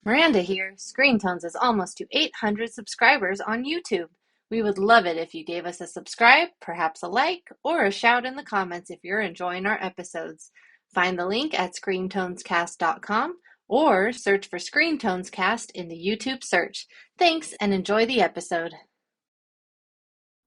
Miranda here. Screen Tones is almost to 800 subscribers on YouTube. We would love it if you gave us a subscribe, perhaps a like, or a shout in the comments if you're enjoying our episodes. Find the link at screentonescast.com or search for Screen Tones Cast in the YouTube search. Thanks and enjoy the episode.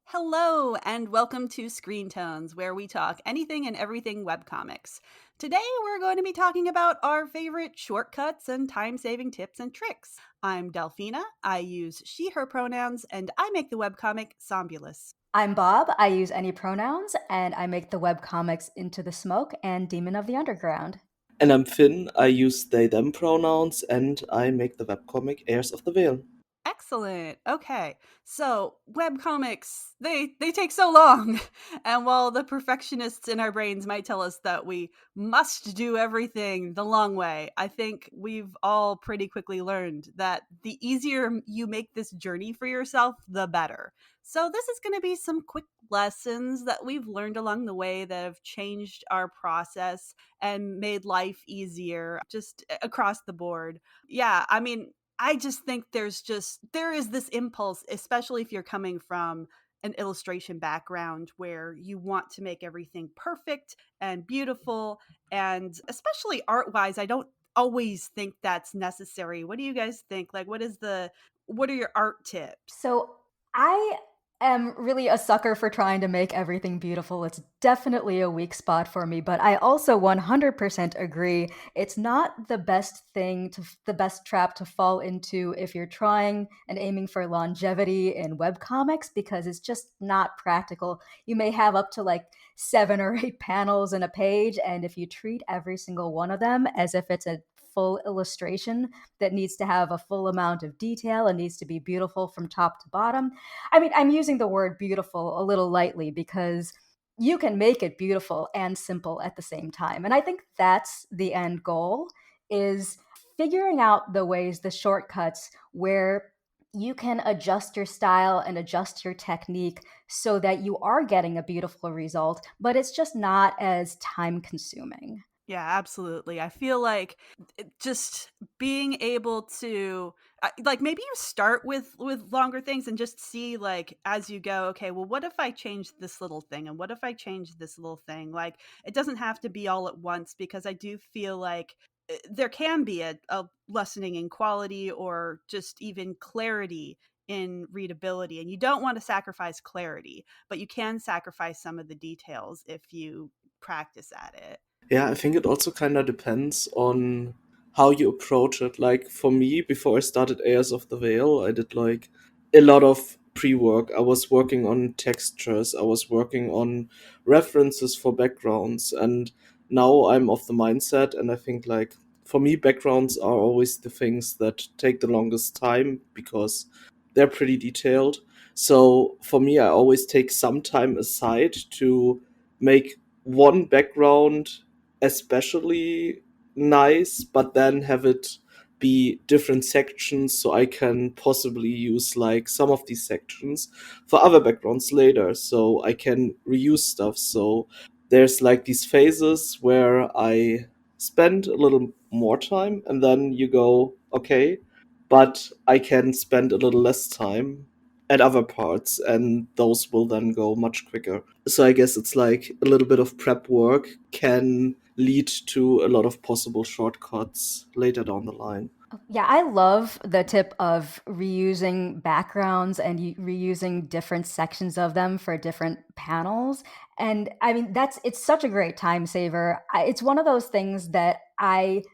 Hello, and welcome to Screen Tones, where we talk anything and everything webcomics. Today, we're going to be talking about our favorite shortcuts and time saving tips and tricks. I'm Delphina. I use she, her pronouns, and I make the webcomic Zombulus. I'm Bob. I use any pronouns, and I make the webcomics Into the Smoke and Demon of the Underground. And I'm Finn. I use they them pronouns and I make the webcomic Heirs of the Veil. Excellent. Okay. So, webcomics, they take so long. And while the perfectionists in our brains might tell us that we must do everything the long way, I think we've all pretty quickly learned that the easier you make this journey for yourself, the better. So, this is going to be some quick lessons that we've learned along the way that have changed our process and made life easier just across the board. Yeah, I mean, I just think there is this impulse, especially if you're coming from an illustration background where you want to make everything perfect and beautiful, and especially art wise, I don't always think that's necessary. What do you guys think? Like, what are your art tips? So I am really a sucker for trying to make everything beautiful. It's definitely a weak spot for me, but I also 100% agree. It's not the best trap to fall into if you're trying and aiming for longevity in webcomics because it's just not practical. You may have up to like 7 or 8 panels in a page, and if you treat every single one of them as if it's a full illustration that needs to have a full amount of detail and needs to be beautiful from top to bottom. I mean, I'm using the word beautiful a little lightly because you can make it beautiful and simple at the same time. And I think that's the end goal is figuring out the shortcuts where you can adjust your style and adjust your technique so that you are getting a beautiful result, but it's just not as time consuming. Yeah, absolutely. I feel like just being able to like maybe you start with longer things and just see like as you go, okay, well what if I change this little thing and what if I change this little thing? Like it doesn't have to be all at once because I do feel like there can be a lessening in quality or just even clarity in readability, and you don't want to sacrifice clarity, but you can sacrifice some of the details if you practice at it. Yeah, I think it also kind of depends on how you approach it. Like for me, before I started Heirs of the Veil, I did like a lot of pre-work. I was working on textures, I was working on references for backgrounds, and now I'm of the mindset, and I think like for me, backgrounds are always the things that take the longest time because they're pretty detailed. So for me, I always take some time aside to make one background especially nice, but then have it be different sections so I can possibly use like some of these sections for other backgrounds later so I can reuse stuff. So there's like these phases where I spend a little more time and then you go, okay, but I can spend a little less time at other parts and those will then go much quicker. So I guess it's like a little bit of prep work can lead to a lot of possible shortcuts later down the line. Yeah, I love the tip of reusing backgrounds and reusing different sections of them for different panels. And I mean, it's such a great time saver. It's one of those things that I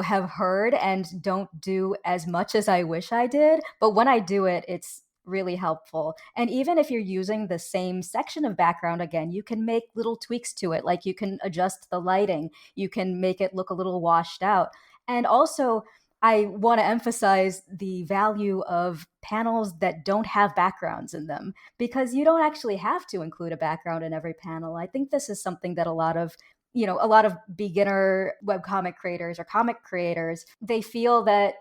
have heard and don't do as much as I wish I did. But when I do it, it's really helpful. And even if you're using the same section of background again, you can make little tweaks to it. Like you can adjust the lighting, you can make it look a little washed out. And also, I want to emphasize the value of panels that don't have backgrounds in them because you don't actually have to include a background in every panel. I think this is something that a lot of beginner webcomic creators or comic creators, they feel that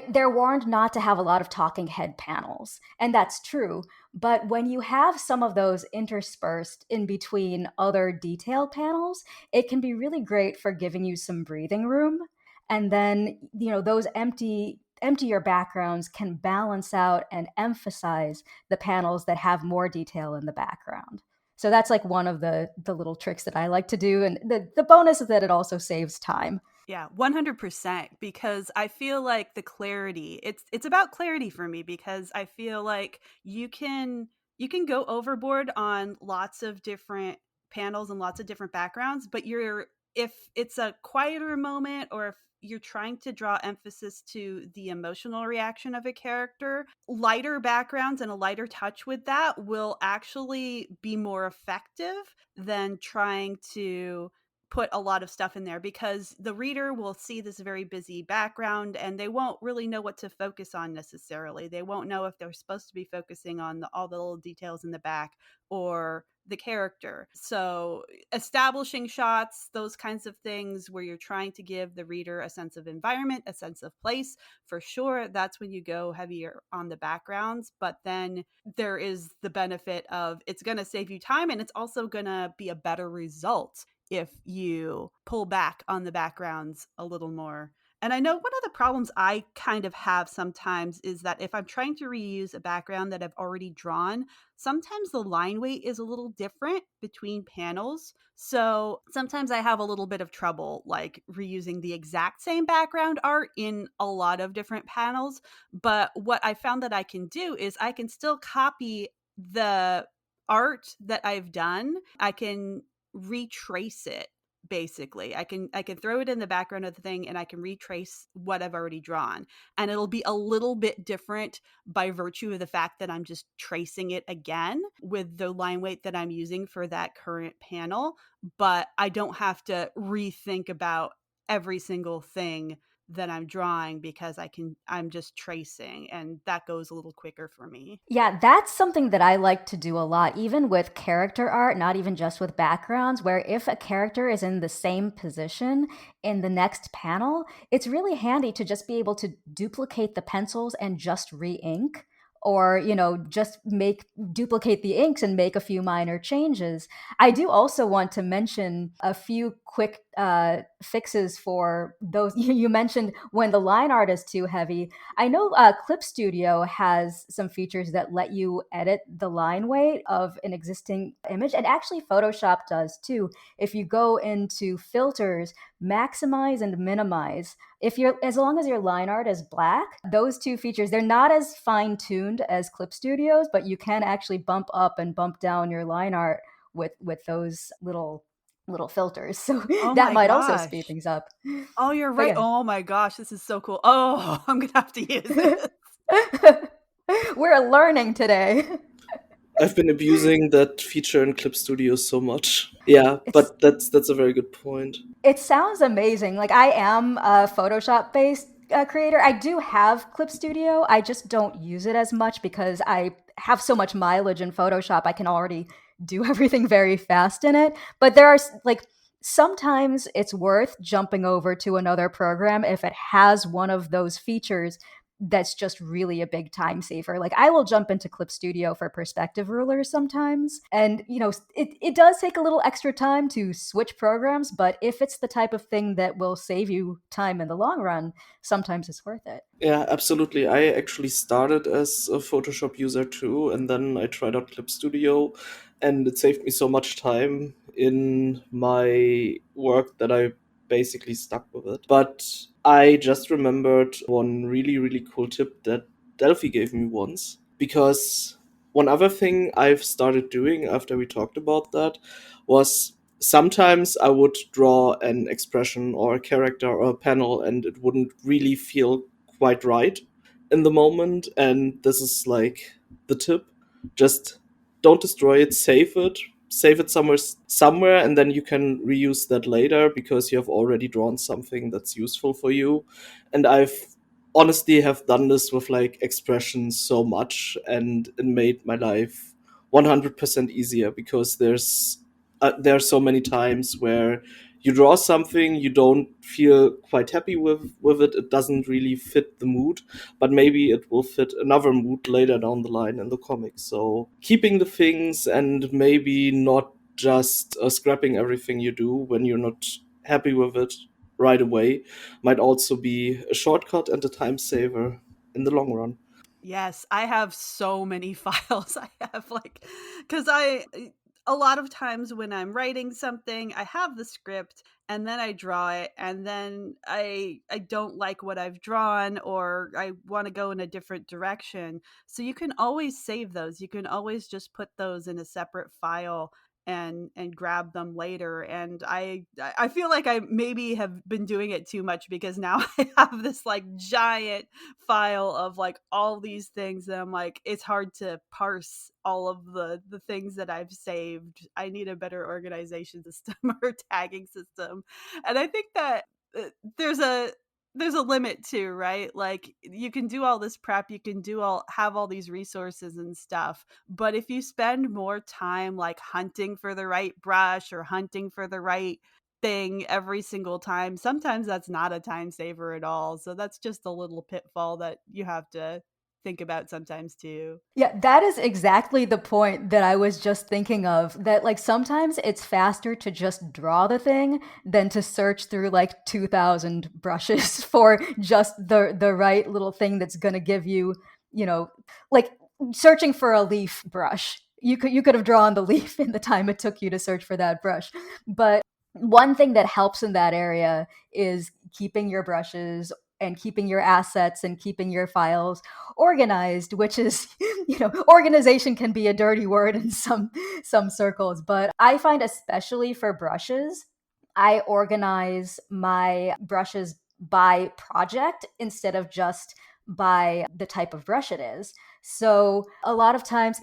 they're warned not to have a lot of talking head panels, and that's true. But when you have some of those interspersed in between other detail panels, it can be really great for giving you some breathing room. And then, those emptier backgrounds can balance out and emphasize the panels that have more detail in the background. So that's like one of the little tricks that I like to do. And the bonus is that it also saves time. Yeah, 100%, because I feel like the clarity, it's about clarity for me, because I feel like you can go overboard on lots of different panels and lots of different backgrounds, but if it's a quieter moment, or if you're trying to draw emphasis to the emotional reaction of a character, lighter backgrounds and a lighter touch with that will actually be more effective than trying to put a lot of stuff in there, because the reader will see this very busy background and they won't really know what to focus on necessarily. They won't know if they're supposed to be focusing on all the little details in the back or the character. So establishing shots, those kinds of things where you're trying to give the reader a sense of environment, a sense of place, for sure, that's when you go heavier on the backgrounds. But then there is the benefit of, it's going to save you time, and it's also going to be a better result if you pull back on the backgrounds a little more. And I know one of the problems I kind of have sometimes is that if I'm trying to reuse a background that I've already drawn, sometimes the line weight is a little different between panels. So sometimes I have a little bit of trouble like reusing the exact same background art in a lot of different panels. But what I found that I can do is I can still copy the art that I've done. I can retrace it. Basically, I can throw it in the background of the thing and I can retrace what I've already drawn, and it'll be a little bit different by virtue of the fact that I'm just tracing it again with the line weight that I'm using for that current panel. But I don't have to rethink about every single thing that I'm drawing, because I'm just tracing, and that goes a little quicker for me. Yeah, that's something that I like to do a lot, even with character art, not even just with backgrounds, where if a character is in the same position in the next panel, it's really handy to just be able to duplicate the pencils and just re-ink. Or, just duplicate the inks and make a few minor changes. I do also want to mention a few quick fixes for those. You mentioned when the line art is too heavy. I know Clip Studio has some features that let you edit the line weight of an existing image, and actually Photoshop does too. If you go into filters, maximize and minimize, as long as your line art is black, those two features, they're not as fine tuned as Clip Studios, but you can actually bump up and bump down your line art with those little filters. So Oh that my might also speed gosh. things up. Oh, you're But right. yeah. Oh my gosh, this is so cool. Oh, I'm gonna have to use this. We're learning today. I've been abusing that feature in Clip Studio so much. Yeah, It's but that's a very good point. It sounds amazing. Like, I am a Photoshop based creator. I do have Clip Studio. I just don't use it as much because I have so much mileage in Photoshop. I can already do everything very fast in it. But there are like sometimes it's worth jumping over to another program if it has one of those features that's just really a big time saver. Like, I will jump into Clip Studio for perspective rulers sometimes. And, it does take a little extra time to switch programs, but if it's the type of thing that will save you time in the long run, sometimes it's worth it. Yeah, absolutely. I actually started as a Photoshop user too, and then I tried out Clip Studio, and it saved me so much time in my work that I basically stuck with it. But I just remembered one really, really cool tip that Delphi gave me once, because one other thing I've started doing after we talked about that was sometimes I would draw an expression or a character or a panel and it wouldn't really feel quite right in the moment. And this is like the tip: just don't destroy it, save it somewhere, and then you can reuse that later because you have already drawn something that's useful for you. And I've honestly have done this with like expressions so much, and it made my life 100% easier, because there are so many times where you draw something, you don't feel quite happy with it, it doesn't really fit the mood, but maybe it will fit another mood later down the line in the comic. So keeping the things and maybe not just scrapping everything you do when you're not happy with it right away might also be a shortcut and a time saver in the long run. Yes, I have so many files. I have like, because a lot of times when I'm writing something, I have the script and then I draw it, and then I don't like what I've drawn, or I want to go in a different direction. So you can always save those. You can always just put those in a separate file and grab them later. And I feel like I maybe have been doing it too much, because now I have this like giant file of like all these things that I'm like, it's hard to parse all of the things that I've saved. I need a better organization system or tagging system. And I think that uh, there's a there's a limit too, right? Like, you can do all this prep, you can have all these resources and stuff, but if you spend more time like hunting for the right brush or hunting for the right thing every single time, sometimes that's not a time saver at all. So that's just a little pitfall that you have to think about sometimes too. Yeah, that is exactly the point that I was just thinking of. That, like, sometimes it's faster to just draw the thing than to search through like 2,000 brushes for just the right little thing that's going to give you, you know, like searching for a leaf brush. You could have drawn the leaf in the time it took you to search for that brush. But one thing that helps in that area is keeping your brushes and keeping your assets and keeping your files organized, which is, organization can be a dirty word in some circles, but I find, especially for brushes, I organize my brushes by project instead of just by the type of brush it is. So a lot of times,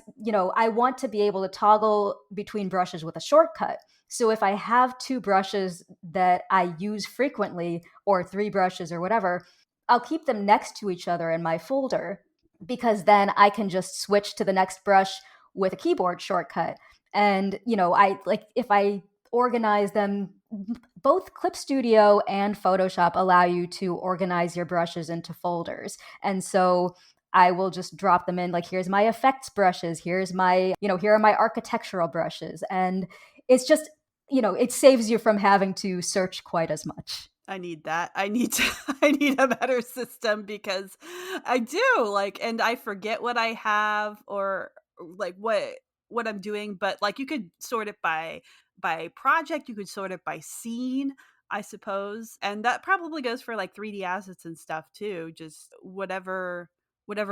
I want to be able to toggle between brushes with a shortcut. So if I have two brushes that I use frequently, or three brushes or whatever, I'll keep them next to each other in my folder, because then I can just switch to the next brush with a keyboard shortcut. And, I like, if I organize them, both Clip Studio and Photoshop allow you to organize your brushes into folders. And so I will just drop them in, like, here's my effects brushes, here's my, here are my architectural brushes. And it's just, it saves you from having to search quite as much. I need that. I need to I need a better system, because I do, like, and I forget what I have, or like what I'm doing. But like, you could sort it by project, you could sort it by scene, I suppose. And that probably goes for like 3D assets and stuff too. Just whatever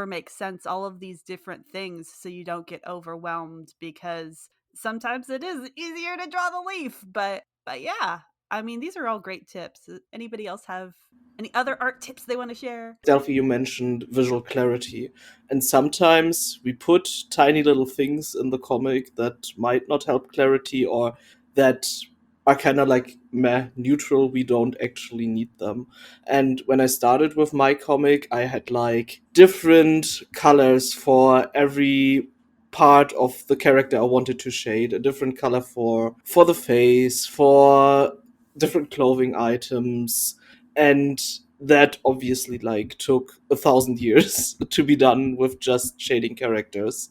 makes sense, all of these different things, so you don't get overwhelmed, because sometimes it is easier to draw the leaf. But yeah, I mean, these are all great tips. Anybody else have any other art tips they want to share? Delphi, you mentioned visual clarity, and sometimes we put tiny little things in the comic that might not help clarity, or that are kind of like meh, neutral. We don't actually need them. And when I started with my comic, I had like different colors for every part of the character I wanted to shade, a different color for the face, for different clothing items, and that obviously like took 1,000 years to be done with just shading characters.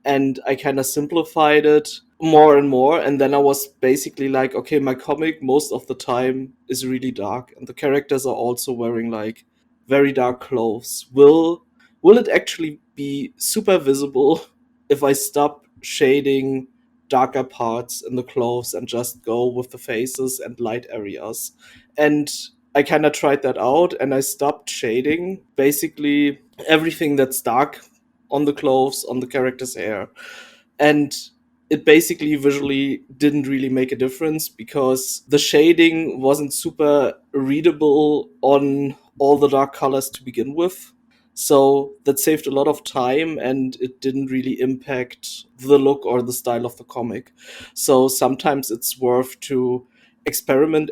And I kind of simplified it more and more, and then I was basically like, okay, my comic most of the time is really dark, and the characters are also wearing like very dark clothes. Will it actually be super visible if I stop shading darker parts in the clothes and just go with the faces and light areas? And I kind of tried that out, and I stopped shading basically everything that's dark on the clothes, on the character's hair. And it basically visually didn't really make a difference, because the shading wasn't super readable on all the dark colors to begin with. So that saved a lot of time, and it didn't really impact the look or the style of the comic. So sometimes it's worth to experiment,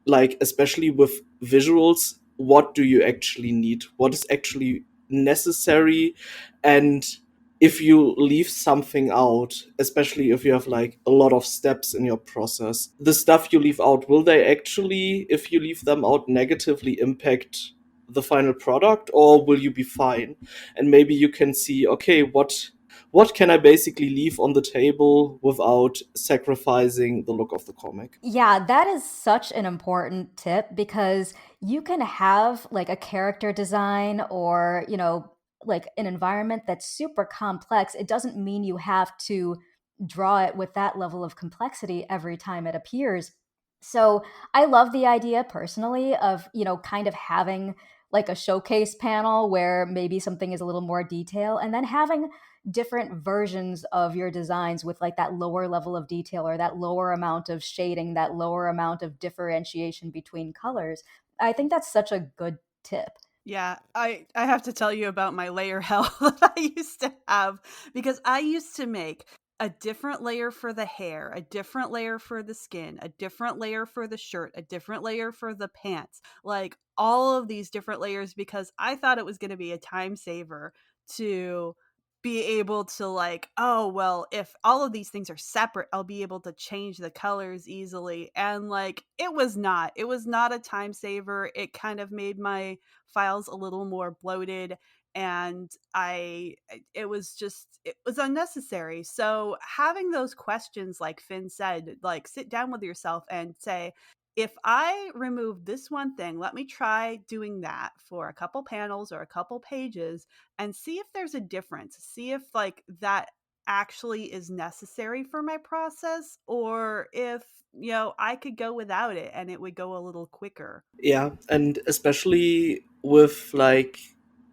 like, especially with visuals. What do you actually need? What is actually necessary? And if you leave something out, especially if you have like a lot of steps in your process, the stuff you leave out, will they actually, if you leave them out, negatively impact the final product, or will you be fine? And maybe you can see, okay, what what can I basically leave on the table without sacrificing the look of the comic. Yeah, that is such an important tip because you can have like a character design or, like an environment that's super complex. It doesn't mean you have to draw it with that level of complexity every time it appears. So I love the idea personally of, kind of having like a showcase panel where maybe something is a little more detail and then having different versions of your designs with like that lower level of detail or that lower amount of shading, that lower amount of differentiation between colors. I think that's such a good tip. Yeah, I have to tell you about my layer hell that I used to have because I used to make a different layer for the hair, a different layer for the skin, a different layer for the shirt, a different layer for the pants. Like all of these different layers because I thought it was going to be a time saver to be able to like, oh, well, if all of these things are separate, I'll be able to change the colors easily. And like it was not. It was not a time saver. It kind of made my files a little more bloated and it was unnecessary. So having those questions like Finn said, like sit down with yourself and say, if I remove this one thing, let me try doing that for a couple panels or a couple pages and see if there's a difference. See if like that actually is necessary for my process or if I could go without it and it would go a little quicker. Yeah, and especially with like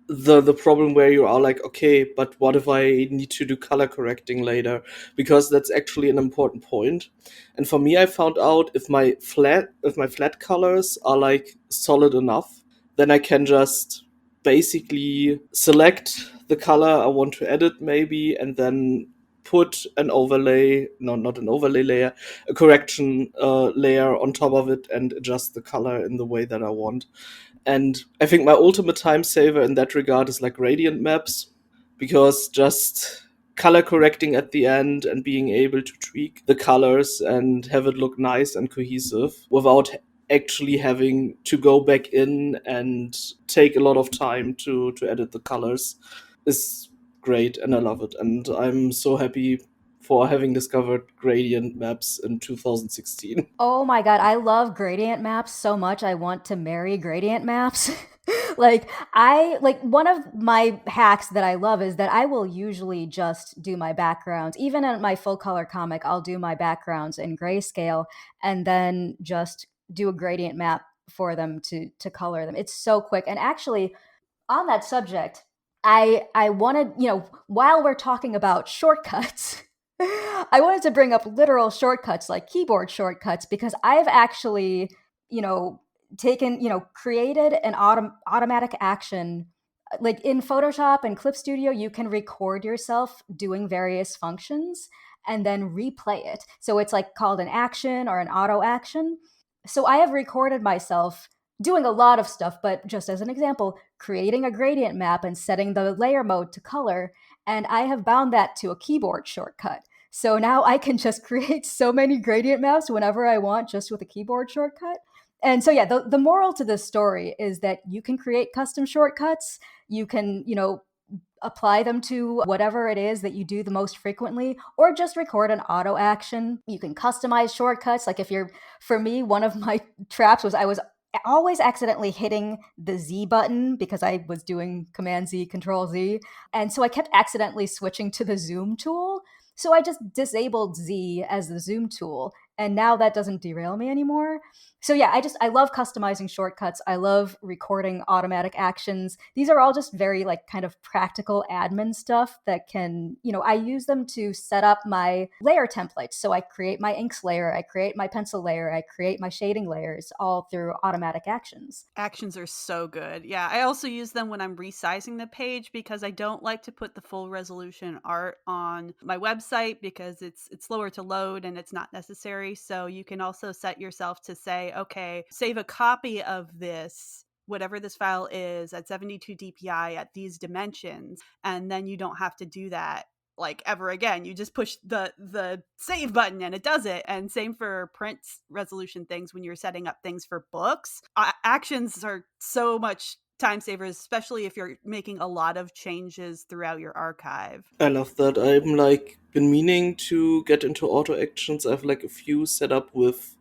the problem where you are like, okay, but what if I need to do color correcting later? Because that's actually an important point. And for me, I found out if my flat colors are like solid enough, then I can just basically select the color I want to edit maybe, and then put an overlay, no, not an overlay layer, a correction layer on top of it and adjust the color in the way that I want. And I think my ultimate time saver in that regard is like gradient maps, because just color correcting at the end and being able to tweak the colors and have it look nice and cohesive without actually having to go back in and take a lot of time to edit the colors is great, and I love it. And I'm so happy for having discovered gradient maps in 2016. Oh my god, I love gradient maps so much. I want to marry gradient maps. Like one of my hacks that I love is that I will usually just do my backgrounds. Even in my full color comic, I'll do my backgrounds in grayscale and then just do a gradient map for them to color them. It's so quick. And actually, on that subject, I wanted, while we're talking about shortcuts, I wanted to bring up literal shortcuts like keyboard shortcuts because I've actually, you know, created an automatic action. Like in Photoshop and Clip Studio, you can record yourself doing various functions and then replay it. So it's like called an action or an auto action. So I have recorded myself doing a lot of stuff, but just as an example, creating a gradient map and setting the layer mode to color. And I have bound that to a keyboard shortcut. So now I can just create so many gradient maps whenever I want just with a keyboard shortcut. And so, yeah, the moral to this story is that you can create custom shortcuts. You can, apply them to whatever it is that you do the most frequently, or just record an auto action. You can customize shortcuts. Like for me, one of my traps was I was always accidentally hitting the Z button because I was doing Command Z, Control Z. And so I kept accidentally switching to the zoom tool. So I just disabled Z as the zoom tool. And now that doesn't derail me anymore. So yeah, I love customizing shortcuts. I love recording automatic actions. These are all just very like kind of practical admin stuff that can, I use them to set up my layer templates. So I create my inks layer, I create my pencil layer, I create my shading layers all through automatic actions. Actions are so good. Yeah, I also use them when I'm resizing the page because I don't like to put the full resolution art on my website because it's slower to load and it's not necessary. So you can also set yourself to say, okay, save a copy of this, whatever this file is, at 72 dpi at these dimensions, and then you don't have to do that like ever again. You just push the save button and it does it. And same for print resolution things when you're setting up things for books. Actions are so much time savers, especially if you're making a lot of changes throughout your archive. I love that. I'm like been meaning to get into auto actions. I have like a few set up with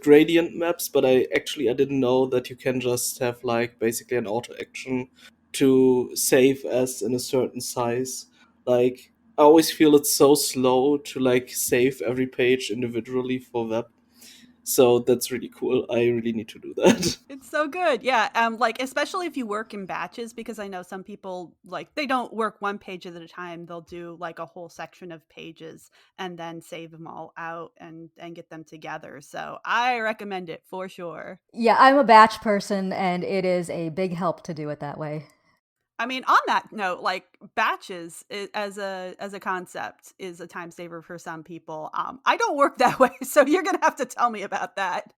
gradient maps, but I didn't know that you can just have like basically an auto action to save as in a certain size. Like I always feel it's so slow to like save every page individually for web. So that's really cool. I really need to do that. It's so good. Yeah. Like especially if you work in batches, because I know some people like they don't work one page at a time. They'll do like a whole section of pages and then save them all out and get them together. So I recommend it for sure. Yeah, I'm a batch person, and it is a big help to do it that way. I mean, on that note, like batches as a concept is a time saver for some people. I don't work that way, so you're gonna have to tell me about that.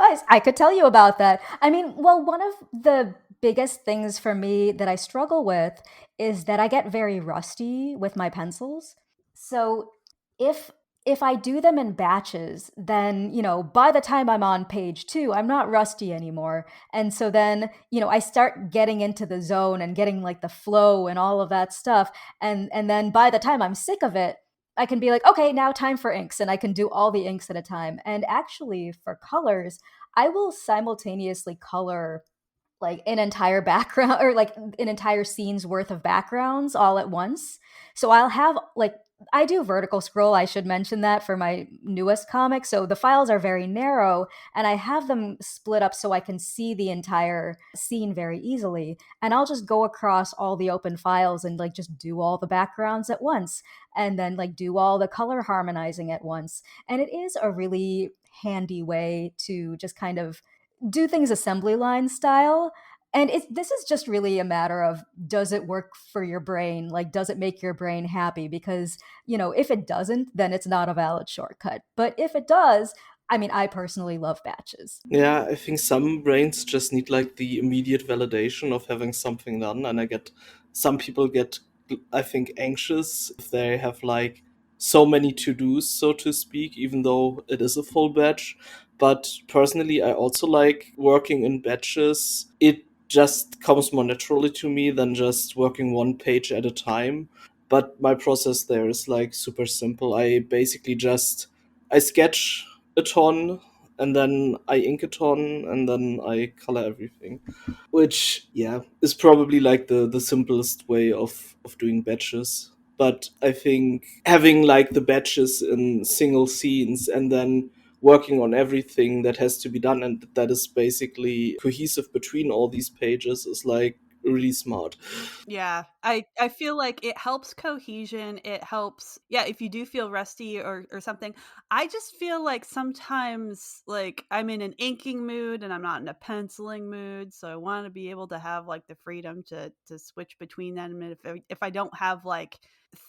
I could tell you about that. I mean, well, one of the biggest things for me that I struggle with is that I get very rusty with my pencils. So if if I do them in batches, then, by the time I'm on page 2, I'm not rusty anymore. And so then, I start getting into the zone and getting like the flow and all of that stuff. And then by the time I'm sick of it, I can be like, okay, now time for inks, and I can do all the inks at a time. And actually, for colors, I will simultaneously color like an entire background or like an entire scene's worth of backgrounds all at once. So I'll have like I do vertical scroll, I should mention that for my newest comic. So the files are very narrow and I have them split up so I can see the entire scene very easily. And I'll just go across all the open files and like just do all the backgrounds at once and then like do all the color harmonizing at once. And it is a really handy way to just kind of do things assembly line style. And this is just really a matter of, does it work for your brain? Like, does it make your brain happy? Because, if it doesn't, then it's not a valid shortcut. But if it does, I mean, I personally love batches. Yeah, I think some brains just need like the immediate validation of having something done, and some people get, I think, anxious if they have like so many to dos, so to speak, even though it is a full batch. But personally, I also like working in batches. It just comes more naturally to me than just working one page at a time. But my process there is like super simple. I sketch a ton, and then I ink a ton, and then I color everything. Which, yeah, is probably like the simplest way of doing batches. But I think having like the batches in single scenes and then working on everything that has to be done and that is basically cohesive between all these pages is like really smart. Yeah, I feel like it helps cohesion. It helps, yeah, if you do feel rusty or something. I just feel like sometimes like I'm in an inking mood and I'm not in a penciling mood, so I want to be able to have like the freedom to switch between them. And if I don't have like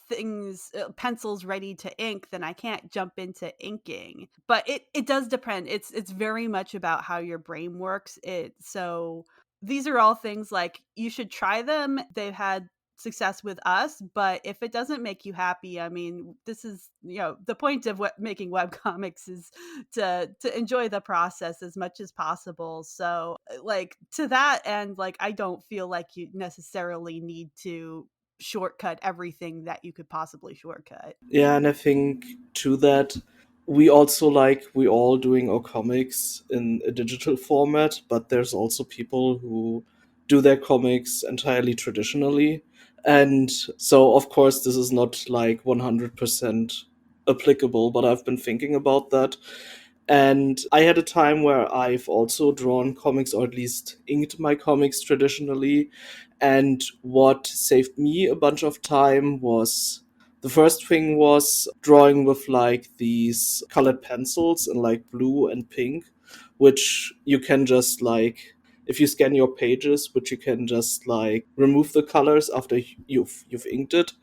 things pencils ready to ink, then I can't jump into inking. But it does depend. It's very much about how your brain works. So these are all things like you should try them. They've had success with us, but if it doesn't make you happy, I mean, this is, the point of what making web comics is to enjoy the process as much as possible. So like to that end, like I don't feel like you necessarily need to shortcut everything that you could possibly shortcut. Yeah, and I think to that, we all doing our comics in a digital format, but there's also people who do their comics entirely traditionally. And so, of course, this is not like 100% applicable, but I've been thinking about that. And I had a time where I've also drawn comics, or at least inked my comics traditionally. And what saved me a bunch of time was the first thing was drawing with like these colored pencils in like blue and pink, which you can just like if you scan your pages, which you can just like remove the colors after you've inked it,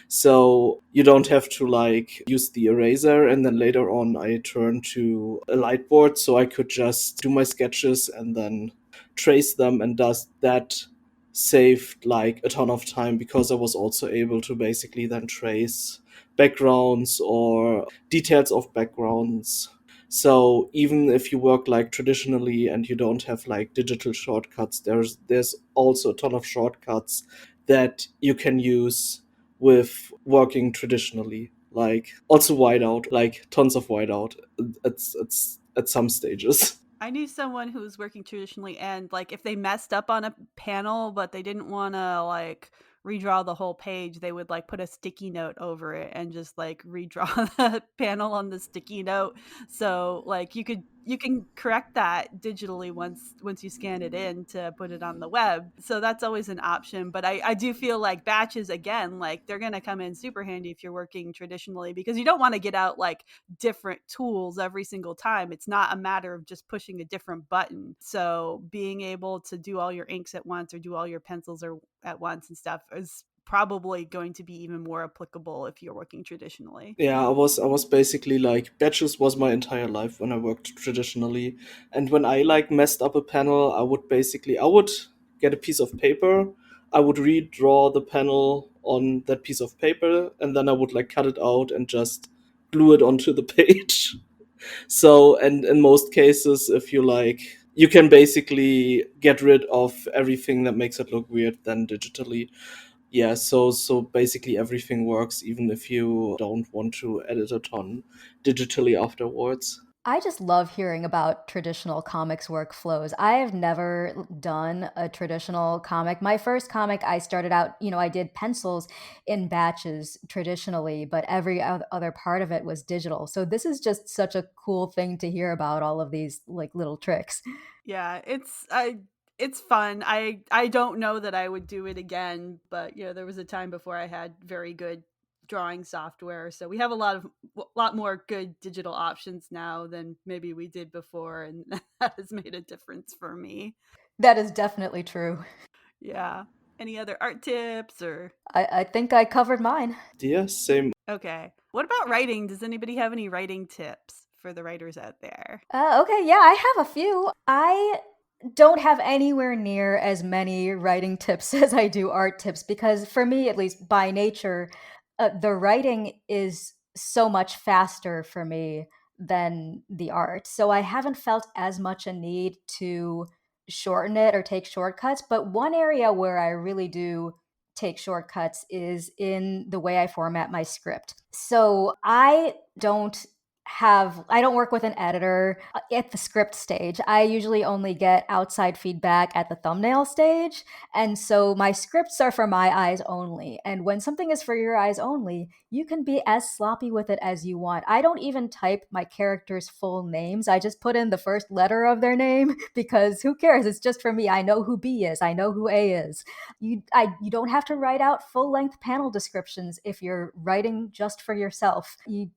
so you don't have to like use the eraser. And then later on, I turned to a light board, so I could just do my sketches and then trace them, and does that saved like a ton of time because I was also able to basically then trace backgrounds or details of backgrounds So even if you work like traditionally and you don't have like digital shortcuts, there's also a ton of shortcuts that you can use with working traditionally. Like also whiteout, like tons of whiteout. It's at some stages. I knew someone who was working traditionally, and like if they messed up on a panel but they didn't want to like redraw the whole page, they would like put a sticky note over it and just like redraw the panel on the sticky note. So like you can correct that digitally once you scan it in to put it on the web. So that's always an option. But I do feel like batches, again, like they're gonna come in super handy if you're working traditionally, because you don't want to get out like different tools every single time. It's not a matter of just pushing a different button. So being able to do all your inks at once or do all your pencils or at once and stuff is probably going to be even more applicable if you're working traditionally. Yeah, I was basically like batches was my entire life when I worked traditionally. And when I like messed up a panel, I would get a piece of paper, I would redraw the panel on that piece of paper, and then I would like cut it out and just glue it onto the page. So, and in most cases, if you like, you can basically get rid of everything that makes it look weird then digitally. Yeah, so basically everything works even if you don't want to edit a ton digitally afterwards. I just love hearing about traditional comics workflows. I have never done a traditional comic. My first comic, I started out, I did pencils in batches traditionally, but every other part of it was digital. So this is just such a cool thing to hear about, all of these like little tricks. Yeah, it's fun. I don't know that I would do it again, but there was a time before I had very good drawing software, so we have a lot more good digital options now than maybe we did before, and that has made a difference for me. That is definitely true. Yeah. Any other art tips or I think I covered mine. Yeah, same. okay. What about writing? Does anybody have any writing tips for the writers out there? Okay, yeah, I have a few. I don't have anywhere near as many writing tips as I do art tips because, for me, at least by nature, the writing is so much faster for me than the art. So I haven't felt as much a need to shorten it or take shortcuts. But one area where I really do take shortcuts is in the way I format my script. So I don't work with an editor at the script stage. I usually only get outside feedback at the thumbnail stage. And so my scripts are for my eyes only. And when something is for your eyes only, you can be as sloppy with it as you want. I don't even type my characters' full names. I just put in the first letter of their name because who cares? It's just for me. I know who B is, I know who A is. You don't have to write out full length panel descriptions if you're writing just for yourself. You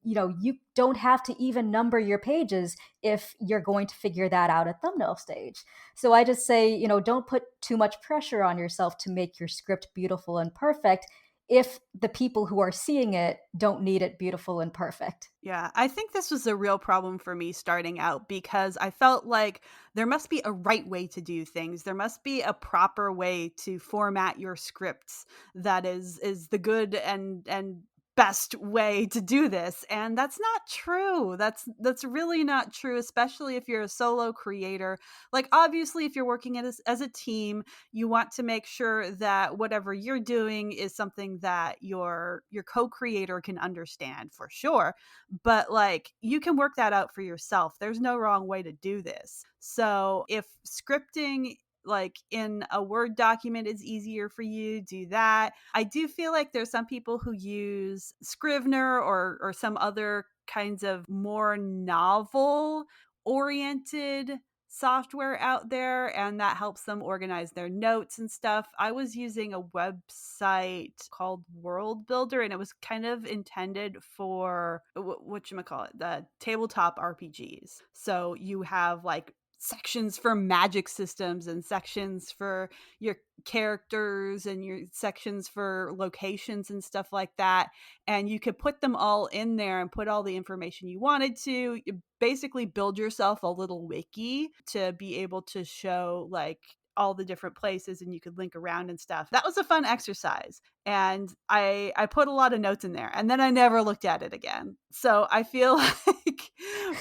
don't have to even number your pages if you're going to figure that out at thumbnail stage. So I just say, don't put too much pressure on yourself to make your script beautiful and perfect if the people who are seeing it don't need it beautiful and perfect. Yeah, I think this was a real problem for me starting out because I felt like there must be a right way to do things. There must be a proper way to format your scripts that is the good and best way to do this. And that's not true. That's really not true, especially if you're a solo creator. Like obviously if you're working as a team, you want to make sure that whatever you're doing is something that your co-creator can understand for sure, but like you can work that out for yourself. There's no wrong way to do this. So if scripting like in a Word document is easier for you, do that. I do feel like there's some people who use Scrivener or some other kinds of more novel oriented software out there, and that helps them organize their notes and stuff. I was using a website called World Builder, and it was kind of intended for whatchamacallit, the tabletop RPGs. So you have like sections for magic systems and sections for your characters and your sections for locations and stuff like that, and you could put them all in there and put all the information you wanted to. You basically build yourself a little wiki to be able to show like all the different places and you could link around and stuff. That was a fun exercise. And I put a lot of notes in there, and then I never looked at it again. So I feel like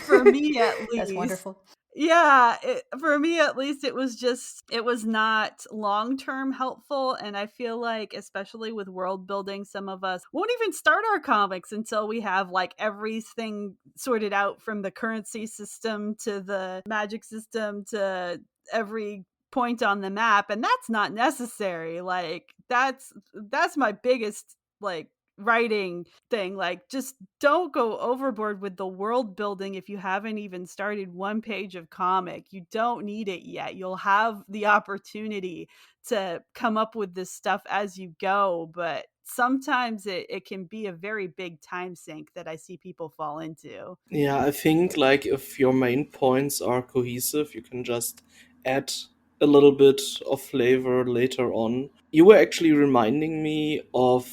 for me at That's least, wonderful. yeah, for me at least, it was not long term helpful. And I feel like, especially with world building, some of us won't even start our comics until we have like everything sorted out, from the currency system to the magic system to every point on the map. And that's not necessary. Like, that's my biggest, like, writing thing. Like, just don't go overboard with the world building if you haven't even started one page of comic. You don't need it yet. You'll have the opportunity to come up with this stuff as you go, but sometimes it can be a very big time sink that I see people fall into. Yeah, I think like if your main points are cohesive, you can just add a little bit of flavor later on. You were actually reminding me of,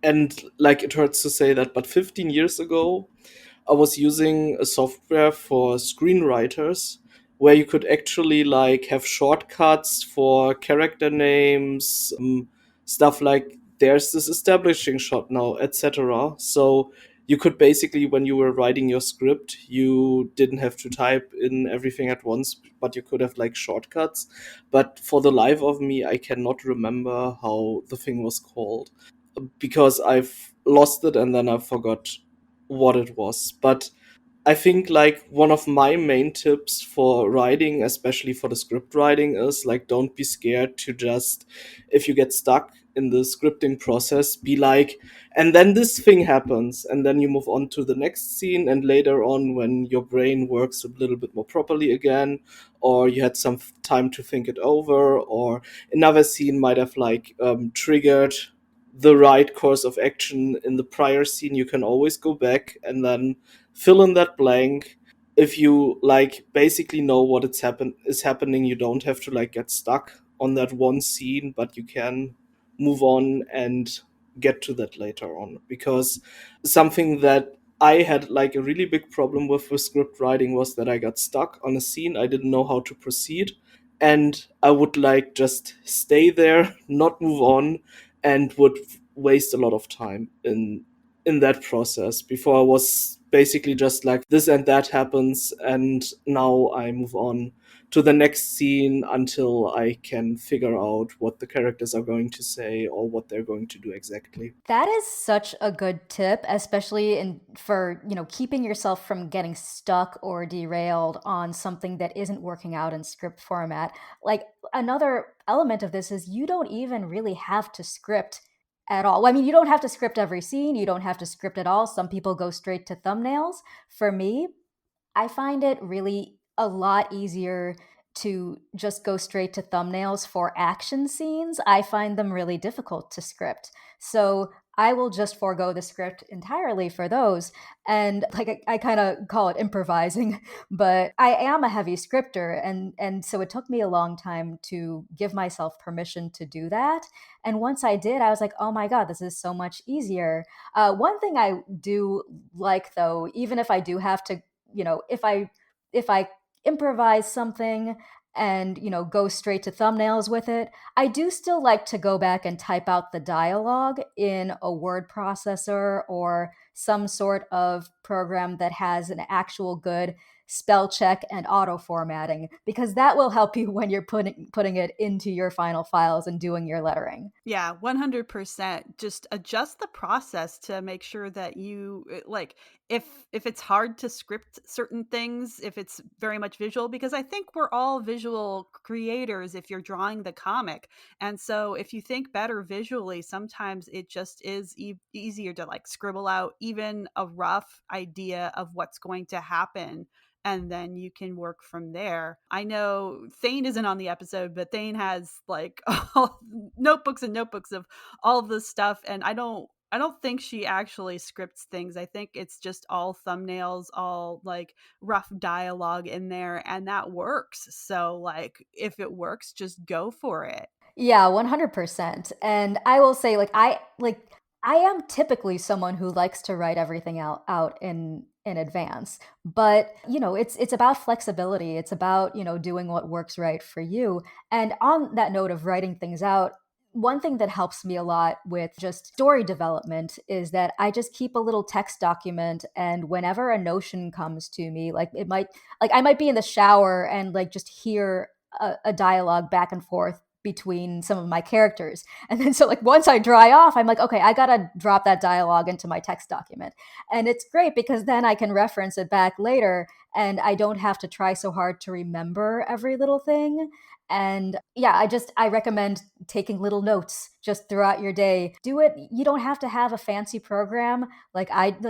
and like it hurts to say that, but 15 years ago, I was using a software for screenwriters where you could actually like have shortcuts for character names, stuff like there's this establishing shot now, etc. So you could basically, when you were writing your script, you didn't have to type in everything at once, but you could have like shortcuts. But for the life of me, I cannot remember how the thing was called because I've lost it and then I forgot what it was. But I think like one of my main tips for writing, especially for the script writing, is like don't be scared to just, if you get stuck in the scripting process, be like, and then this thing happens, and then you move on to the next scene, and later on when your brain works a little bit more properly again, or you had some time to think it over, or another scene might have like triggered the right course of action in the prior scene, you can always go back and then fill in that blank. If you like basically know what is happening, you don't have to like get stuck on that one scene, but you can move on and get to that later on. Because something that I had like a really big problem with script writing was that I got stuck on a scene. I didn't know how to proceed, and I would like just stay there, not move on, and would waste a lot of time in that process before I was basically just like this and that happens, and now I move on to the next scene until I can figure out what the characters are going to say or what they're going to do exactly. That is such a good tip, especially in for, keeping yourself from getting stuck or derailed on something that isn't working out in script format. Like, another element of this is you don't even really have to script at all. Well, I mean, you don't have to script every scene, you don't have to script at all. Some people go straight to thumbnails. For me, I find it really a lot easier to just go straight to thumbnails for action scenes. I find them really difficult to script. So I will just forego the script entirely for those. And like I kind of call it improvising, but I am a heavy scripter, and so it took me a long time to give myself permission to do that. And once I did, I was like, oh my God, this is so much easier. One thing I do like though, even if I do have to, if I improvise something and go straight to thumbnails with it, I do still like to go back and type out the dialogue in a word processor or some sort of program that has an actual good spell check and auto formatting, because that will help you when you're putting it into your final files and doing your lettering. Yeah, 100%. Just adjust the process to make sure that like, if it's hard to script certain things, if it's very much visual, because I think we're all visual creators if you're drawing the comic. And so if you think better visually, sometimes it just is easier to like scribble out even a rough idea of what's going to happen, and then you can work from there. I know Thane isn't on the episode, but Thane has like all notebooks and notebooks of all of this stuff, and I don't think she actually scripts things. I think it's just all thumbnails, all like rough dialogue in there, and that works. So like if it works, just go for it. Yeah, 100%. And I will say, like, I am typically someone who likes to write everything out in advance. But, it's about flexibility. It's about, doing what works right for you. And on that note of writing things out, one thing that helps me a lot with just story development is that I just keep a little text document, and whenever a notion comes to me, like I might be in the shower and like just hear a dialogue back and forth between some of my characters. And then so like once I dry off, I'm like, okay, I gotta drop that dialogue into my text document. And it's great because then I can reference it back later and I don't have to try so hard to remember every little thing. And yeah, I recommend taking little notes just throughout your day. Do it. You don't have to have a fancy program. Like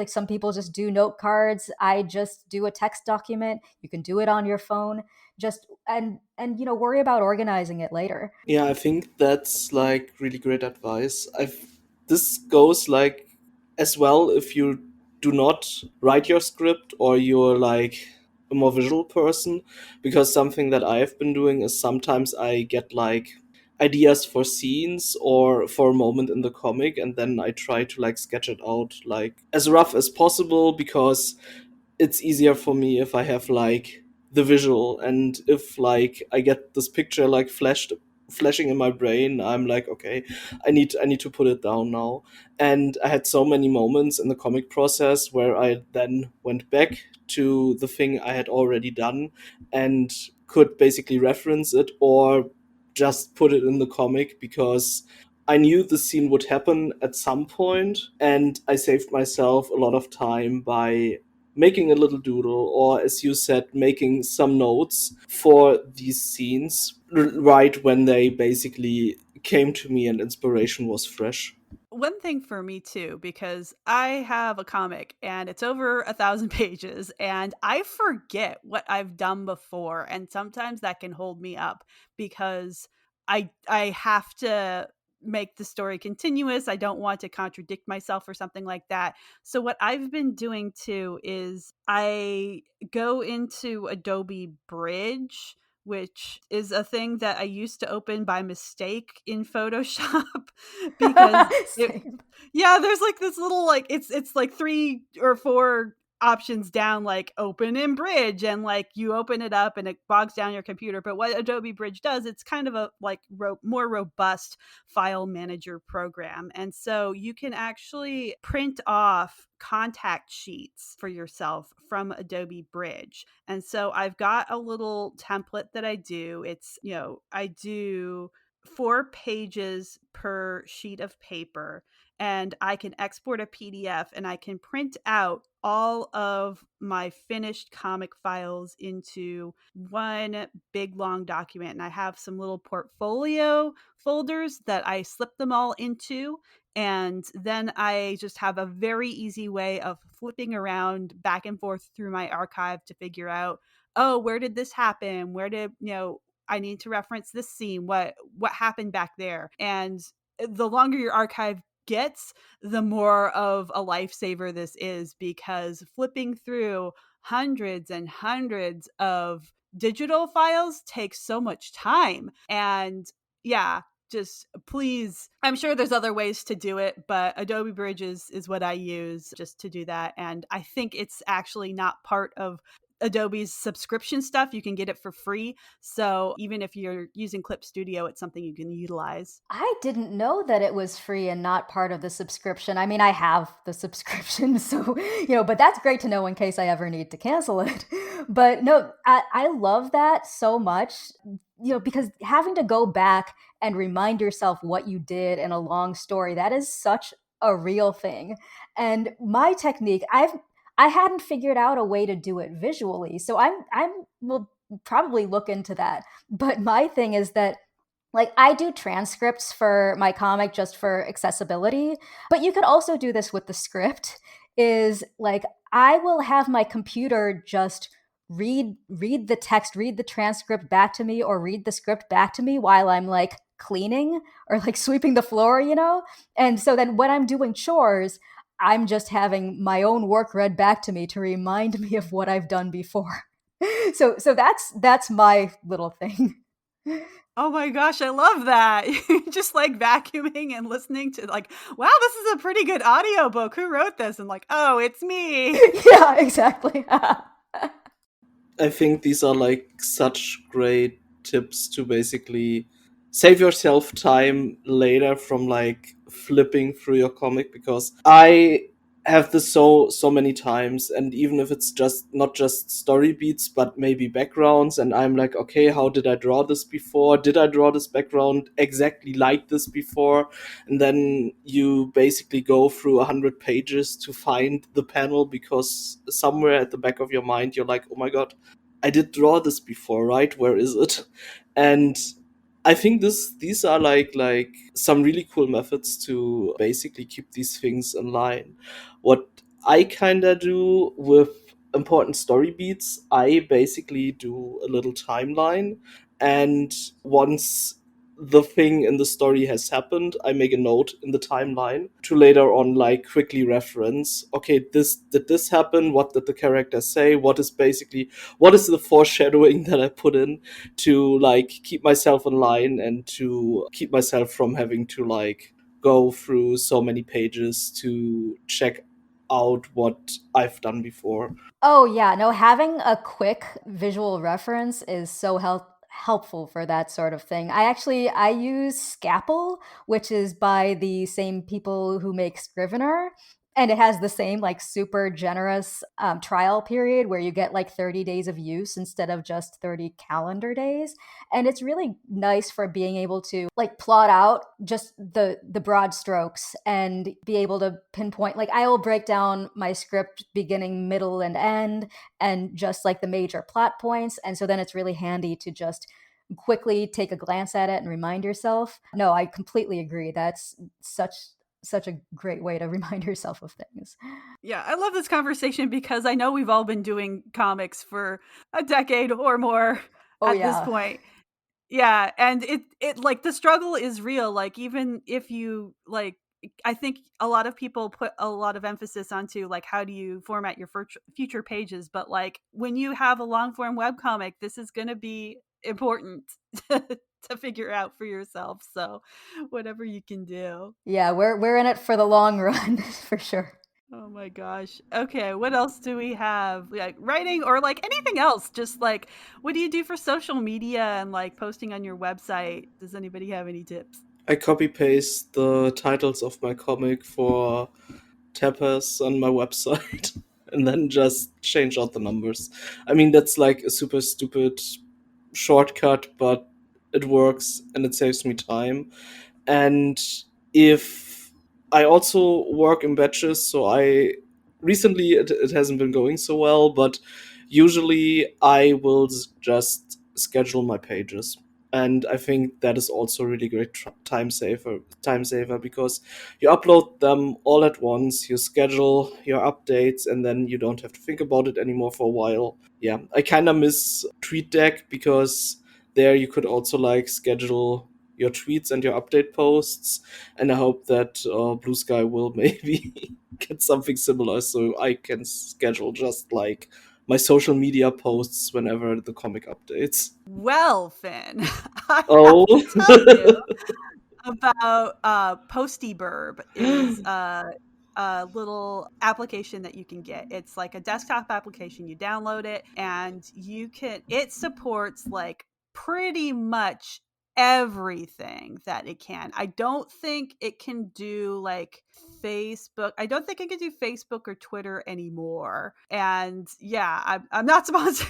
some people just do note cards. I just do a text document. You can do it on your phone. Just and worry about organizing it later. Yeah, I think that's like really great advice. This goes like as well if you do not write your script or you're like a more visual person, because something that I've been doing is sometimes I get like ideas for scenes or for a moment in the comic, and then I try to like sketch it out like as rough as possible, because it's easier for me if I have like the visual, and if like I get this picture like flashing in my brain, I'm like, okay, I need to put it down now. And I had so many moments in the comic process where I then went back to the thing I had already done and could basically reference it or just put it in the comic, because I knew the scene would happen at some point, and I saved myself a lot of time by making a little doodle, or as you said, making some notes for these scenes right when they basically came to me and inspiration was fresh. One thing for me too, because I have a comic and it's over 1,000 pages and I forget what I've done before. And sometimes that can hold me up because I have to make the story continuous. I don't want to contradict myself or something like that. So what I've been doing too is I go into Adobe Bridge, which is a thing that I used to open by mistake in Photoshop because it Same. yeah, there's like this little like it's like 3 or 4 options down, like open in Bridge, and like you open it up and it bogs down your computer. But what Adobe Bridge does, it's kind of a like more robust file manager program. And so you can actually print off contact sheets for yourself from Adobe Bridge. And so I've got a little template that I do. It's, I do 4 pages per sheet of paper, and I can export a PDF and I can print out all of my finished comic files into one big long document. And I have some little portfolio folders that I slip them all into. And then I just have a very easy way of flipping around back and forth through my archive to figure out, oh, where did this happen? Where did, I need to reference this scene. What happened back there? And the longer your archive gets, the more of a lifesaver this is, because flipping through hundreds and hundreds of digital files takes so much time. And yeah, just please, I'm sure there's other ways to do it, but Adobe Bridge is what I use just to do that. And I think it's actually not part of Adobe's subscription stuff. You can get it for free. So even if you're using Clip Studio, it's something you can utilize. I didn't know that it was free and not part of the subscription. I mean, I have the subscription, so, but that's great to know in case I ever need to cancel it. But no, I love that so much, because having to go back and remind yourself what you did in a long story, that is such a real thing. And my technique, I hadn't figured out a way to do it visually. So I'm will probably look into that. But my thing is that like I do transcripts for my comic just for accessibility, but you could also do this with the script. Is like I will have my computer just read the text, read the transcript back to me, or read the script back to me while I'm like cleaning or like sweeping the floor, And so then when I'm doing chores, I'm just having my own work read back to me to remind me of what I've done before. So that's my little thing. Oh my gosh, I love that. Just like vacuuming and listening to like, wow, this is a pretty good audiobook. Who wrote this? And like, oh, it's me. Yeah, exactly. I think these are like such great tips to basically save yourself time later from like flipping through your comic, because I have this so many times, and even if it's just not just story beats but maybe backgrounds, and I'm like, okay, how did I draw this before? Did I draw this background exactly like this before? And then you basically go through 100 pages to find the panel, because somewhere at the back of your mind you're like, oh my god, I did draw this before, right? Where is it? And I think these are like some really cool methods to basically keep these things in line. What I kinda do with important story beats, I basically do a little timeline, and once the thing in the story has happened, I make a note in the timeline to later on like quickly reference, okay, this happen, what did the character say, what is the foreshadowing that I put in, to like keep myself in line and to keep myself from having to like go through so many pages to check out what I've done before. Oh yeah, no, having a quick visual reference is so helpful for that sort of thing. I use Scapple, which is by the same people who make Scrivener, and it has the same like super generous trial period where you get like 30 days of use instead of just 30 calendar days. And it's really nice for being able to like plot out just the broad strokes and be able to pinpoint, like I will break down my script beginning, middle, and end, and just like the major plot points. And so then it's really handy to just quickly take a glance at it and remind yourself. No, I completely agree. That's such a great way to remind yourself of things. Yeah, I love this conversation because I know we've all been doing comics for a decade or more Oh at this yeah. point. Yeah, and it like the struggle is real. Like even if you like, I think a lot of people put a lot of emphasis onto like how do you format your future pages, but like when you have a long form webcomic, this is going to be important to figure out for yourself. So whatever you can do. Yeah, we're in it for the long run for sure. Oh my gosh. Okay, what else do we have? Like writing or like anything else? Just like what do you do for social media and like posting on your website? Does anybody have any tips? I copy paste the titles of my comic for tappers on my website and then just change out the numbers. I mean, that's like a super stupid shortcut, but it works and it saves me time. And if I also work in batches, so I recently it hasn't been going so well, but usually I will just schedule my pages. And I think that is also a really great time saver, because you upload them all at once, you schedule your updates, and then you don't have to think about it anymore for a while. Yeah, I kind of miss TweetDeck, because there you could also like schedule your tweets and your update posts, and I hope that Blue Sky will maybe get something similar, so I can schedule just like my social media posts whenever the comic updates. Well, Finn, I have Oh. to tell you about Postyburb is a little application that you can get. It's like a desktop application. You download it and it supports like pretty much everything that it can. I don't think it can do like Facebook. I don't think it can do Facebook or Twitter anymore. And yeah, I'm not sponsored.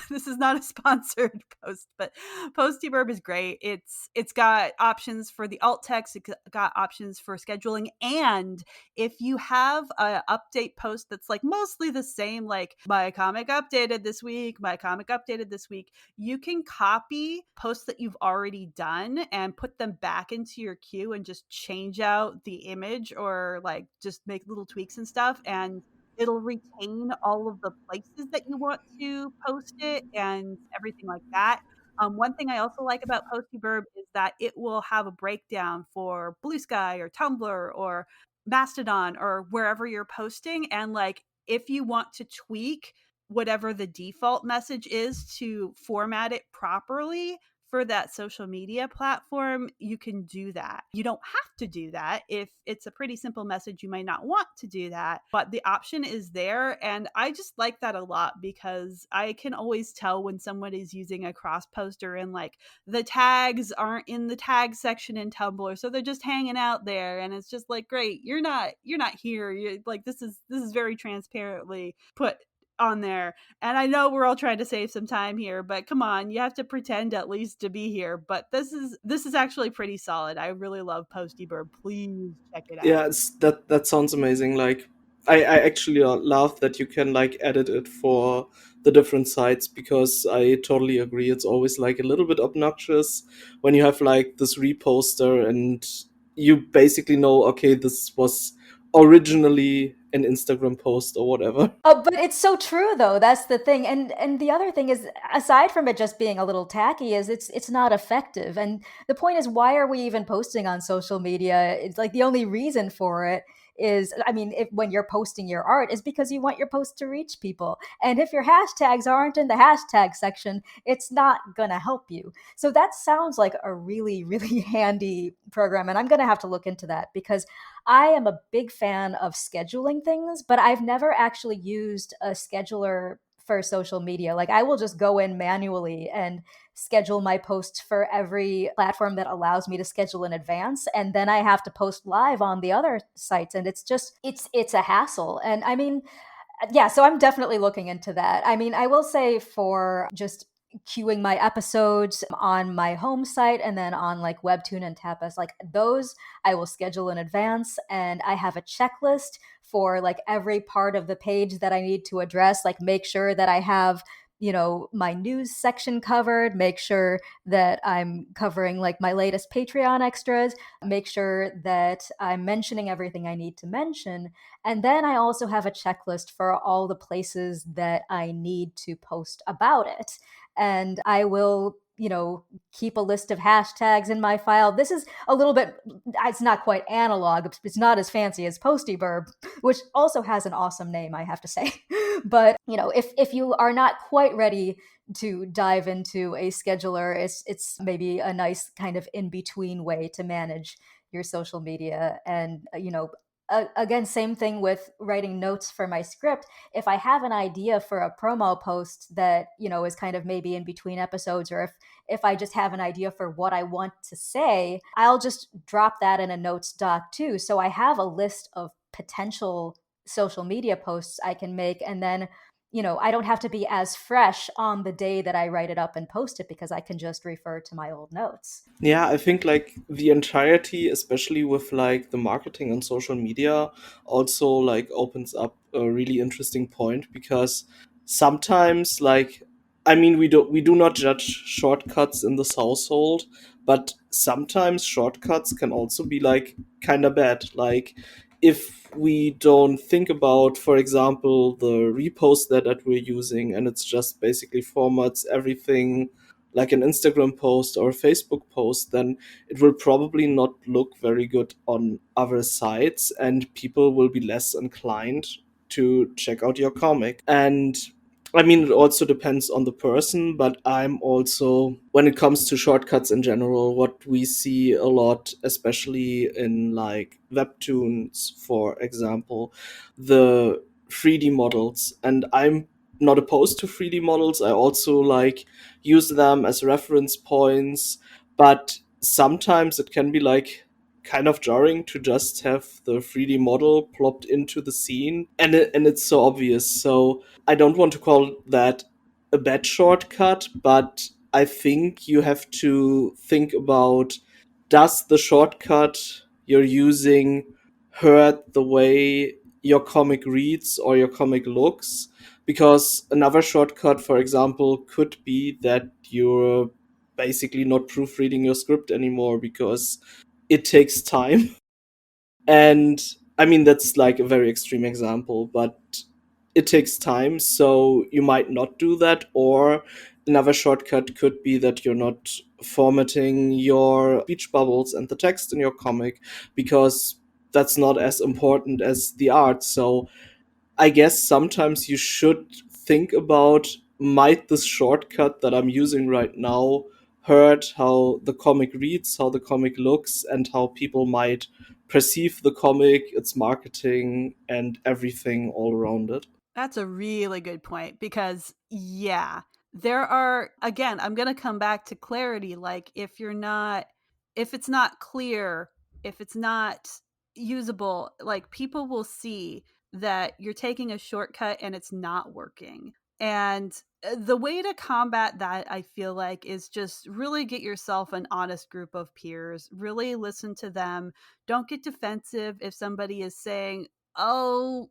This is not a sponsored post, but Postyburb is great. It's got options for the alt text. It's got options for scheduling, and if you have a update post that's like mostly the same, like my comic updated this week, my comic updated this week, you can copy posts that you've already done and put them back into your queue and just change out the image or like just make little tweaks and stuff, and it'll retain all of the places that you want to post it and everything like that. One thing I also like about Postyverb is that it will have a breakdown for Blue Sky or Tumblr or Mastodon or wherever you're posting. And like, if you want to tweak whatever the default message is to format it properly for that social media platform, you can do that. You don't have to do that. If it's a pretty simple message, you might not want to do that, but the option is there. And I just like that a lot because I can always tell when someone is using a cross poster and like the tags aren't in the tag section in Tumblr, so they're just hanging out there, and it's just like, great, you're not here. You're like, this is very transparently put on there. And I know we're all trying to save some time here, but come on, you have to pretend at least to be here. But this is actually pretty solid. I really love Postybird. Please check it out. Yeah, that sounds amazing. Like, I actually love that you can like edit it for the different sites, because I totally agree. It's always like a little bit obnoxious when you have like this reposter and you basically know, okay, this was originally an Instagram post or whatever. Oh, but it's so true though. That's the thing. And the other thing is, aside from it just being a little tacky, is it's not effective. And the point is, why are we even posting on social media? It's like the only reason for it is, I mean, if when you're posting your art is because you want your post to reach people. And if your hashtags aren't in the hashtag section, it's not gonna help you. So that sounds like a really, really handy program. And I'm gonna have to look into that, because I am a big fan of scheduling things, but I've never actually used a scheduler for social media. Like, I will just go in manually and schedule my posts for every platform that allows me to schedule in advance, and then I have to post live on the other sites, and it's a hassle. And I mean, yeah, so I'm definitely looking into that. I mean, I will say, for just queuing my episodes on my home site and then on like Webtoon and Tapas, like those I will schedule in advance, and I have a checklist for like every part of the page that I need to address, like make sure that I have, you know, my news section covered, make sure that I'm covering like my latest Patreon extras, make sure that I'm mentioning everything I need to mention. And then I also have a checklist for all the places that I need to post about it. And I will, you know, keep a list of hashtags in my file. This is a little bit, it's not quite analog. It's not as fancy as Postybird, which also has an awesome name, I have to say. But, you know, if you are not quite ready to dive into a scheduler, it's maybe a nice kind of in between way to manage your social media. And you know, again, same thing with writing notes for my script. If I have an idea for a promo post that, you know, is kind of maybe in between episodes, or if I just have an idea for what I want to say, I'll just drop that in a notes doc too. So I have a list of potential social media posts I can make, and then, you know, I don't have to be as fresh on the day that I write it up and post it, because I can just refer to my old notes. Yeah, I think like the entirety, especially with like the marketing on social media, also like opens up a really interesting point, because sometimes like, I mean, we do not judge shortcuts in this household, but sometimes shortcuts can also be like kind of bad. Like, if we don't think about, for example, the repost that we're using, and it's just basically formats everything like an Instagram post or a Facebook post, then it will probably not look very good on other sites, and people will be less inclined to check out your comic. And I mean, it also depends on the person, but I'm also, when it comes to shortcuts in general, what we see a lot, especially in like webtoons, for example, the 3D models. And I'm not opposed to 3D models. I also like use them as reference points, but sometimes it can be like kind of jarring to just have the 3D model plopped into the scene, and it's so obvious. So I don't want to call that a bad shortcut, but I think you have to think about, does the shortcut you're using hurt the way your comic reads or your comic looks? Because another shortcut, for example, could be that you're basically not proofreading your script anymore because it takes time. And I mean, that's like a very extreme example, but it takes time, so you might not do that. Or another shortcut could be that you're not formatting your speech bubbles and the text in your comic, because that's not as important as the art. So I guess sometimes you should think about, might this shortcut that I'm using right now heard how the comic reads, how the comic looks, and how people might perceive the comic, its marketing, and everything all around it. That's a really good point because, yeah, there are, again, I'm going to come back to clarity. Like, if it's not clear, if it's not usable, like, people will see that you're taking a shortcut and it's not working. And the way to combat that, I feel like, is just really get yourself an honest group of peers, really listen to them. Don't get defensive if somebody is saying, oh,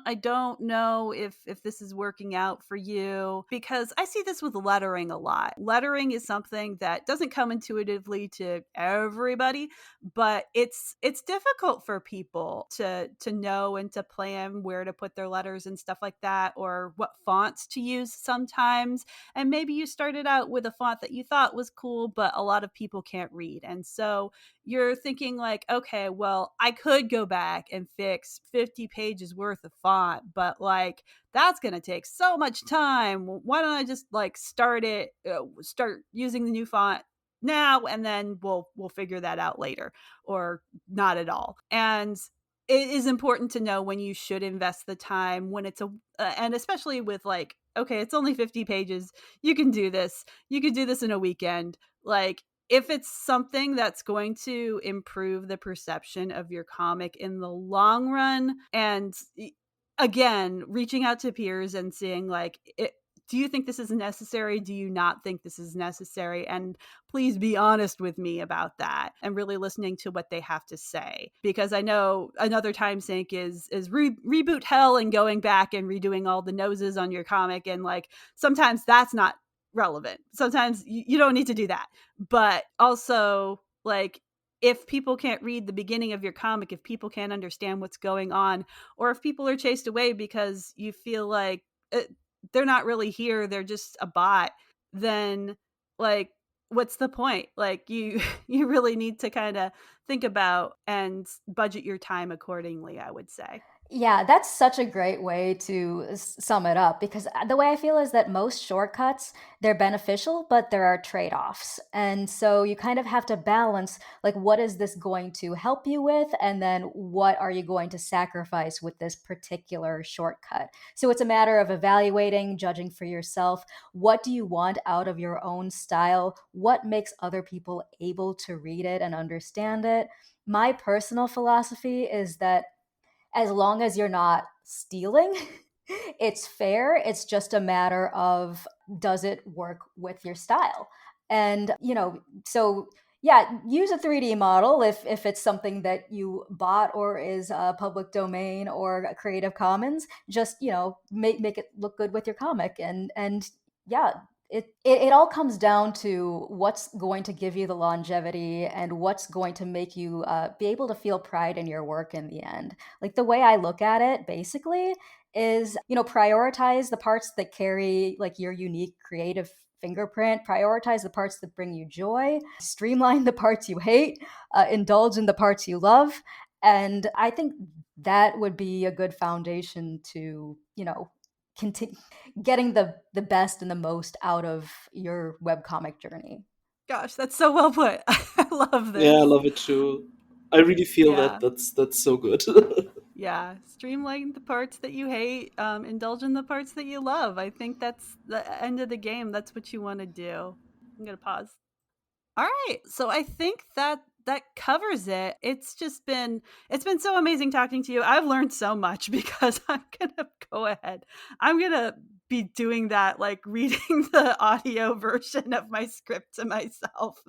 I don't know if this is working out for you, because I see this with lettering a lot. Lettering is something that doesn't come intuitively to everybody, but it's difficult for people to know and to plan where to put their letters and stuff like that, or what fonts to use sometimes. And maybe you started out with a font that you thought was cool, but a lot of people can't read. And so you're thinking like, okay, well, I could go back and fix 50 pages worth of font, but like that's going to take so much time. Why don't I just like start using the new font now, and then we'll figure that out later, or not at all. And it is important to know when you should invest the time, when it's and especially with like, okay, it's only 50 pages. You can do this. You could do this in a weekend. Like, if it's something that's going to improve the perception of your comic in the long run, and again, reaching out to peers and seeing like, do you think this is necessary? Do you not think this is necessary? And please be honest with me about that, and really listening to what they have to say. Because I know another time sink is reboot hell and going back and redoing all the noses on your comic. And like, sometimes that's not relevant. Sometimes you don't need to do that. But also, like, if people can't read the beginning of your comic, if people can't understand what's going on, or if people are chased away because you feel like they're not really here, they're just a bot, then like, what's the point? Like, you you really need to kind of think about and budget your time accordingly, I would say. Yeah, that's such a great way to sum it up, because the way I feel is that most shortcuts, they're beneficial, but there are trade-offs. And so you kind of have to balance, like, what is this going to help you with? And then what are you going to sacrifice with this particular shortcut? So it's a matter of evaluating, judging for yourself. What do you want out of your own style? What makes other people able to read it and understand it? My personal philosophy is that as long as you're not stealing, it's fair. It's just a matter of, does it work with your style? And, so yeah, use a 3D model if it's something that you bought or is a public domain or a Creative Commons. Just, make it look good with your comic. And yeah, it all comes down to what's going to give you the longevity and what's going to make you be able to feel pride in your work in the end. Like, the way I look at it basically is, prioritize the parts that carry like your unique creative fingerprint, prioritize the parts that bring you joy, streamline the parts you hate, indulge in the parts you love. And I think that would be a good foundation to, continue getting the best and the most out of your webcomic journey. Gosh, that's so well put. I love Yeah, I this. love it too. I really feel Yeah. that that's so good. Yeah, streamline the parts that you hate, indulge in the parts that you love. I think that's the end of the game. That's what you want to do. I'm gonna pause. All right, so I think that covers it. It's been so amazing talking to you. I've learned so much because I'm gonna go ahead. I'm gonna be doing that, like reading the audio version of my script to myself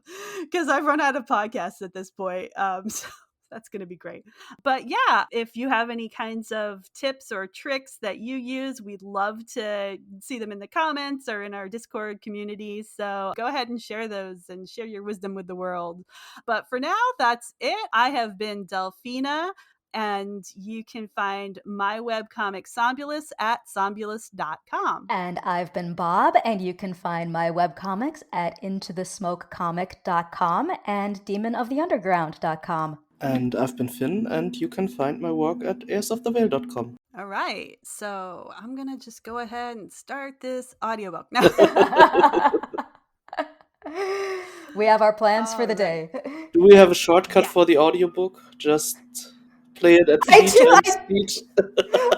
because I've run out of podcasts at this point. So that's going to be great. But yeah, if you have any kinds of tips or tricks that you use, we'd love to see them in the comments or in our Discord community. So go ahead and share those and share your wisdom with the world. But for now, that's it. I have been Delphina, and you can find my webcomic Sombulus at sombulus.com. And I've been Bob, and you can find my webcomics at intothesmokecomic.com and demonoftheunderground.com. And I've been Finn, and you can find my work at earsofthevale.com. All right. So I'm going to just go ahead and start this audiobook now. We have our plans for All the right. day. Do we have a shortcut Yeah. for the audiobook? Just play it at I 3 times speed.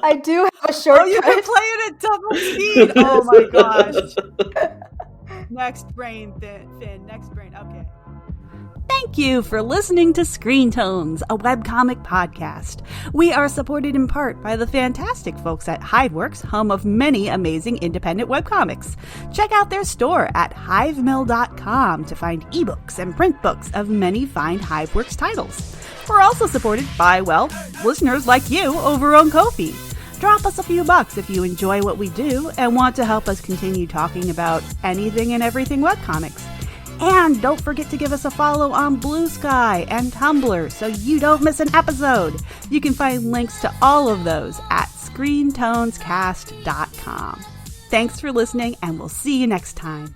I do have a Oh, you can shortcut. play it at double speed. Oh my gosh. Next brain, Finn. Next brain. Okay. Thank you for listening to Screen Tones, a webcomic podcast. We are supported in part by the fantastic folks at Hiveworks, home of many amazing independent webcomics. Check out their store at hivemill.com to find ebooks and print books of many fine Hiveworks titles. We're also supported by, well, listeners like you over on Ko-fi. Drop us a few bucks if you enjoy what we do and want to help us continue talking about anything and everything webcomics. And don't forget to give us a follow on Blue Sky and Tumblr so you don't miss an episode. You can find links to all of those at screentonescast.com. Thanks for listening, and we'll see you next time.